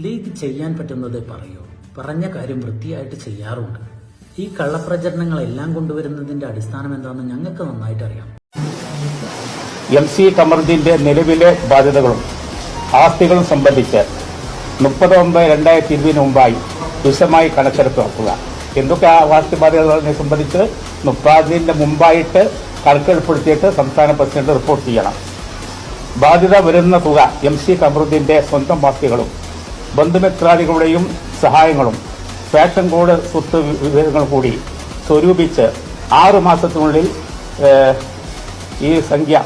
League ചെയ്യാൻ പറ്റുന്നത് പറയൂ. പറഞ്ഞ കാര്യം വൃത്തിയായിട്ട് ചെയ്യാറുണ്ട്. ഈ കള്ളപ്രചരണങ്ങളെല്ലാം കൊണ്ടുവരുന്നതിന്റെ അടിസ്ഥാനം എന്താണെന്ന് ഞങ്ങൾക്ക് നന്നായിട്ട് അറിയാം. MC കമറുദ്ദീന്റെ നിലവിലെ ബാധ്യതകളും ആസ്തികളും സംബന്ധിച്ച് 30/9/2020 മുമ്പായി വിശദമായി കണക്കെടുപ്പ് നടത്തുക. എന്തൊക്കെ ആസ്തി ബാധ്യതകളെ സംബന്ധിച്ച് 30 മുമ്പായിട്ട് കണക്കെടുപ്പെടുത്തിയിട്ട് സംസ്ഥാന പ്രസിഡന്റ് റിപ്പോർട്ട് ചെയ്യണം. ബാധ്യത വരുന്ന തുക MC കമറുദ്ദീന്റെ സ്വന്തം ആസ്തികളും ബന്ധുമിത്രാദികളുടെയും സഹായങ്ങളും ഫാഷൻ കോഡ് സ്വത്ത് വിവരങ്ങളും കൂടി സ്വരൂപിച്ച് 6 മാസത്തിനുള്ളിൽ ഈ സംഖ്യ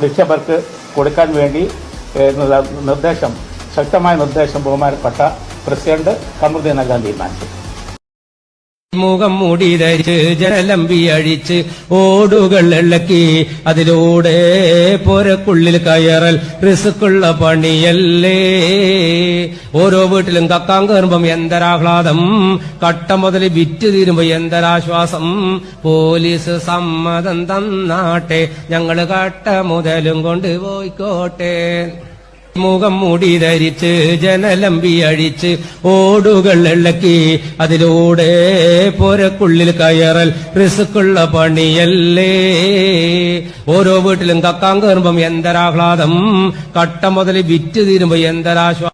നിക്ഷേപകർക്ക് കൊടുക്കാൻ വേണ്ടി ശക്തമായ നിർദ്ദേശം ബഹുമാനപ്പെട്ട പ്രസിഡന്റ് കമറുദ്ദീൻ നൽകാൻ തീരുമാനിച്ചു. മുഖം മൂടി ധരിച്ച് ജനലമ്പി അഴിച്ച് ഓടുകൾ ഇളക്കി അതിലൂടെ പോരക്കുള്ളിൽ കയറൽ റിസ്ക്കുള്ള പണിയല്ലേ. ഓരോ വീട്ടിലും കക്കാൻ കയറുമ്പം എന്തരാഹ്ലാദം, കട്ട മുതൽ വിറ്റ് തീരുമ്പോ എന്തരാശ്വാസം. പോലീസ് സമ്മതം തന്നാട്ടെ, ഞങ്ങള് കട്ട മുതലും കൊണ്ടുപോയിക്കോട്ടെ. മുഖം മൂടി ധരിച്ച് ജനലമ്പി അഴിച്ച് ഓടുകൾ ഇളക്കി അതിലൂടെ പോരക്കുള്ളിൽ കയറൽ റിസ്ക്കുള്ള പണിയല്ലേ. ഓരോ വീട്ടിലും കക്കാൻ കയറുമ്പം എന്തരാഹ്ലാദം, കട്ട മുതൽ വിറ്റ് തീരുമ്പോ എന്തരാശ്വാസം.